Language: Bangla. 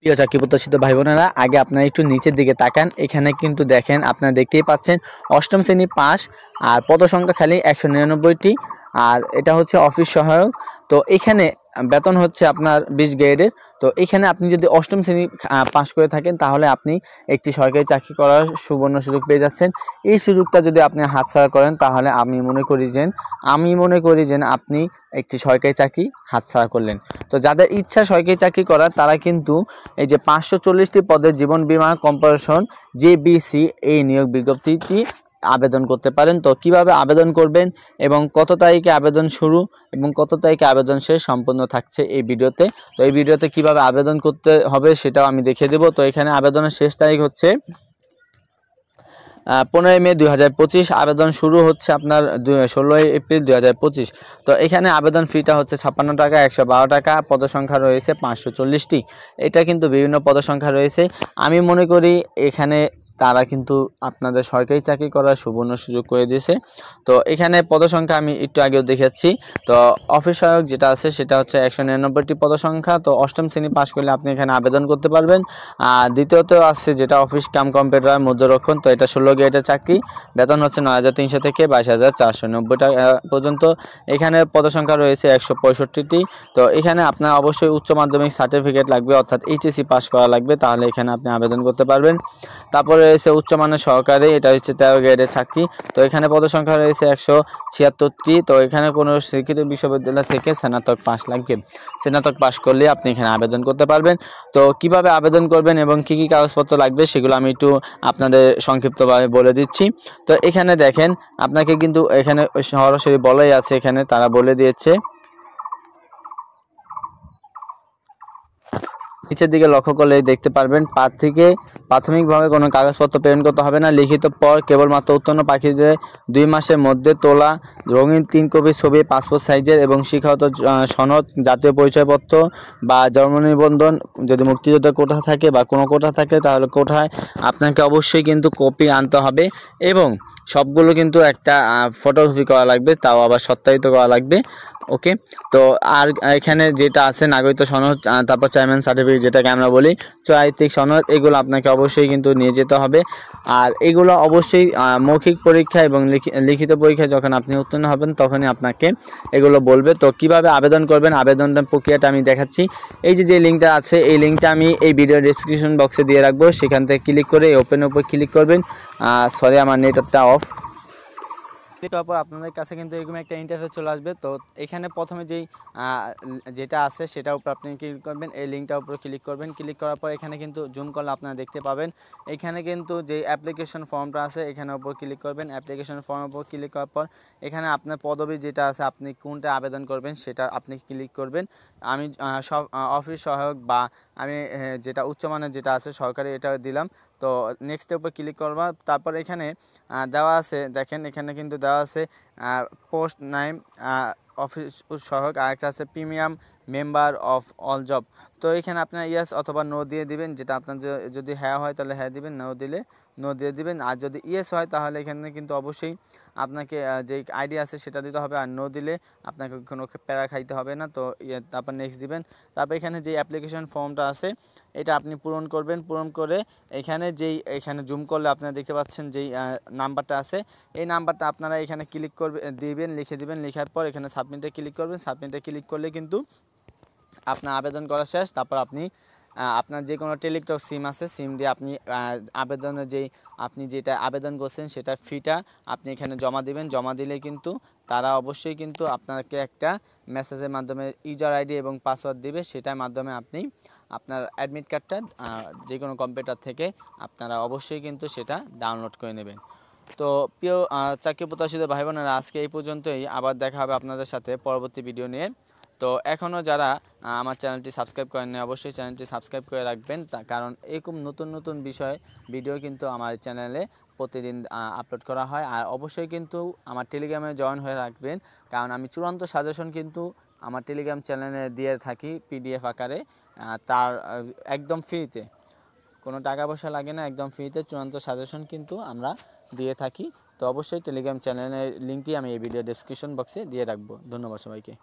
প্রিয় চাকরি প্রত্যাশিত ভাই বোনেরা, আগে আপনারা একটু নিচের দিকে তাকান। এখানে কিন্তু দেখেন, আপনারা দেখতেই পাচ্ছেন অষ্টম শ্রেণী পাস, আর পদ সংখ্যা খালি 199টি। আর এটা হচ্ছে অফিস সহায়ক। তো এখানে বেতন হচ্ছে আপনার 20 গ্রেডের। তো এখানে আপনি যদি অষ্টম শ্রেণী পাস করে থাকেন, তাহলে আপনি একটি সরকারি চাকরি করার সুবর্ণ সুযোগ পেয়ে যাচ্ছেন। এই সুযোগটা যদি আপনি হাতছাড়া করেন, তাহলে আমি মনে করি যে আপনি একটি সরকারি চাকরি হাতছাড়া করলেন। তো যাদের ইচ্ছা সরকারি চাকরি করার, তারা কিন্তু এই যে 540টি পদের জীবন বীমা কর্পোরেশন JBC এই নিয়োগ বিজ্ঞপ্তিটি আবেদন করতে পারেন। তো কিভাবে আবেদন করবেন এবং কত তারিখে আবেদন শুরু এবং কত তারিখে আবেদন শেষ সম্পূর্ণ থাকছে এই ভিডিওতে। তো এই ভিডিওতে কিভাবে আবেদন করতে হবে সেটাও আমি দেখিয়ে দেব। তো এখানে আবেদনের শেষ তারিখ হচ্ছে 15 মে 2025। আবেদন শুরু হচ্ছে আপনার 16 এপ্রিল 2025। তো এখানে আবেদন ফিটা হচ্ছে 56 টাকা, 112 টাকা। পদসংখ্যা রয়েছে 540টি। এটা কিন্তু বিভিন্ন পদসংখ্যা রয়েছে। আমি মনে করি এখানে তারা কিন্তু আপনাদের সরকারি চাকরি করার সুবর্ণ সুযোগ করে দিয়েছে। তো এখানে পদসংখ্যা আমি একটু আগেও দেখেছি। তো অফিস সহায়ক যেটা আছে সেটা হচ্ছে 199টি পদসংখ্যা। তো অষ্টম শ্রেণী পাস করলে আপনি এখানে আবেদন করতে পারবেন। আর দ্বিতীয়ত আছে যেটা অফিস কাম কম্পিউটার মধ্যরক্ষণ। তো এটা 16 গ্রেডের চাকরি। বেতন হচ্ছে 9,300 থেকে 22,490 টাকা পর্যন্ত। এখানে পদসংখ্যা রয়েছে 165টি। তো এখানে আপনার অবশ্যই উচ্চ মাধ্যমিক সার্টিফিকেট লাগবে, অর্থাৎ HSC পাস করা লাগবে, তাহলে এখানে আপনি আবেদন করতে পারবেন। তারপরে রয়েছে উচ্চমানের সহকারী, এটা হচ্ছে 13 গ্রেডের চাকরি। তো এখানে পদসংখ্যা রয়েছে 176টি। তো এখানে কোনো শিক্ষিত বিশ্ববিদ্যালয় থেকে স্নাতক পাস লাগবে। স্নাতক পাস করলে আপনি এখানে আবেদন করতে পারবেন। তো কিভাবে আবেদন করবেন এবং কি কি কাগজপত্র লাগবে সেগুলো আমি একটু আপনাদের সংক্ষিপ্তভাবে বলে দিচ্ছি। তো এখানে দেখেন, আপনাকে কিন্তু এখানে সরাসরি বলাই আছে, এখানে তারা বলে দিয়েছে। নিচের দিকে লক্ষ্য করলে দেখতে পারবেন, প্রার্থীকে প্রাথমিকভাবে কোনো কাগজপত্র প্রেরণ করতে হবে না। লিখিত পর কেবলমাত্র উত্তন্ন পাখিদের 2 মাসের মধ্যে তোলা রঙিন 3 কপি ছবি, পাসপোর্ট সাইজের এবং শিক্ষাগত সনদ, জাতীয় পরিচয়পত্র বা জন্ম নিবন্ধন, যদি মুক্তিযোদ্ধা কোঠা থাকে বা কোনো কোঠা থাকে তাহলে কোঠায় আপনাকে অবশ্যই কিন্তু কপি আনতে হবে। এবং সবগুলো কিন্তু একটা ফটোকপি করা লাগবে, তাও আবার সত্যায়িত করা লাগবে। ওকে। তো আর এখানে যেটা আছে নাগরিকত্ব সনদ, তারপর চেয়ারম্যান সার্টিফিকেট যেটাকে আমরা বলি, চৈতিক সনদ, এগুলো আপনাকে অবশ্যই কিন্তু নিয়ে যেতে হবে। আর এগুলো অবশ্যই মৌখিক পরীক্ষা এবং লিখিত পরীক্ষায় যখন আপনি উত্তীর্ণ হবেন তখনই আপনাকে এগুলো বলবে। তো কিভাবে আবেদন করবেন, আবেদনের প্রক্রিয়াটা আমি দেখাচ্ছি। এই যে লিঙ্কটা আছে, এই লিঙ্কটা আমি এই ভিডিও ডেসক্রিপশন বক্সে দিয়ে রাখবো। সেখান থেকে ক্লিক করে ওপেনের উপর ক্লিক করবেন। সরি, আমার নেটওয়ার্কটা অফ। ক্লিক করার পর আপনাদের কাছে কিন্তু এরকম একটা ইন্টারফেস চলে আসবে। তো এখানে প্রথমে যেটা আছে সেটার উপর আপনি ক্লিক করবেন, এই লিঙ্কটার উপর ক্লিক করবেন। ক্লিক করার পর এখানে কিন্তু জুম করলে আপনারা দেখতে পাবেন, এখানে কিন্তু যে অ্যাপ্লিকেশন ফর্মটা আছে এখানে উপর ক্লিক করবেন। অ্যাপ্লিকেশন ফর্মের উপর ক্লিক করার পর এখানে আপনার পদবি যেটা আছে, আপনি কোনটা আবেদন করবেন সেটা আপনি ক্লিক করবেন। আমি অফিস সহায়ক বা আমি যেটা উচ্চমানের যেটা আছে সরকারি, এটা দিলাম। তো নেক্সটের উপর ক্লিক করবা। তারপর এখানে দেওয়া আছে, দেখেন এখানে কিন্তু দেওয়া আছে পোস্ট নাইম অফিস সহায়ক, আরেকটা আছে premium member of all job. তো এখানে আপনার ইয়েস অথবা নো দিয়ে দিবেন। যেটা আপনার যদি হ্যাঁ হয় তাহলে হ্যাঁ দিবেন, নো দিলে নো দিয়ে দিবেন। আর যদি ইয়েস হয় তাহলে এখানে কিন্তু অবশ্যই আপনাকে যে আইডি আছে সেটা দিতে হবে। আর নো দিলে আপনাকে কোনো প্যারা খাইতে হবে না। তো তারপর নেক্সট দিবেন। তারপর এখানে যে অ্যাপ্লিকেশন ফর্মটা আছে এটা আপনি পূরণ করবেন। পূরণ করে এখানে জুম করলে আপনারা দেখতে পাচ্ছেন যেই নাম্বারটা আছে, এই নাম্বারটা আপনারা এখানে ক্লিক দিবেন, লিখে দিবেন। লেখার পর এখানে সাবমিটে ক্লিক করবেন। সাবমিটে ক্লিক করলে কিন্তু আপনার আবেদন করা শেষ। তারপর আপনি আপনার যে কোনো টেলিটক সিম আছে, সিম দিয়ে আপনি আবেদনের আপনি যেটা আবেদন করছেন সেটা ফিটা আপনি এখানে জমা দিবেন। জমা দিলে কিন্তু তারা অবশ্যই কিন্তু আপনাকে একটা মেসেজের মাধ্যমে ইউজার আইডি এবং পাসওয়ার্ড দিবে, সেটার মাধ্যমে আপনি আপনার অ্যাডমিট কার্ডটা যে কোনো কম্পিউটার থেকে আপনারা অবশ্যই কিন্তু সেটা ডাউনলোড করে নেবেন। তো প্রিয় চাকরি প্রত্যাশিত ভাই বোনেরা, আজকে এই পর্যন্তই। আবার দেখা হবে আপনাদের সাথে পরবর্তী ভিডিও নিয়ে। তো এখনও যারা আমার চ্যানেলটি সাবস্ক্রাইব করেননি অবশ্যই চ্যানেলটি সাবস্ক্রাইব করে রাখবেন, কারণ এরকম নতুন নতুন ভিডিও কিন্তু আমার চ্যানেলে প্রতিদিন আপলোড করা হয়। আর অবশ্যই কিন্তু আমার টেলিগ্রামে জয়েন হয়ে রাখবেন, কারণ আমি চূড়ান্ত সাজেশন কিন্তু আমার টেলিগ্রাম চ্যানেলে দিয়ে থাকি PDF আকারে, তার একদম ফ্রিতে, কোনো টাকা পয়সা লাগে না, একদম ফ্রিতে চূড়ান্ত সাজেশন কিন্তু আমরা দিয়ে থাকি। তো অবশ্যই টেলিগ্রাম চ্যানেলের লিঙ্কটি আমি এই ভিডিও ডেসক্রিপশন বক্সে দিয়ে রাখবো। ধন্যবাদ সবাইকে।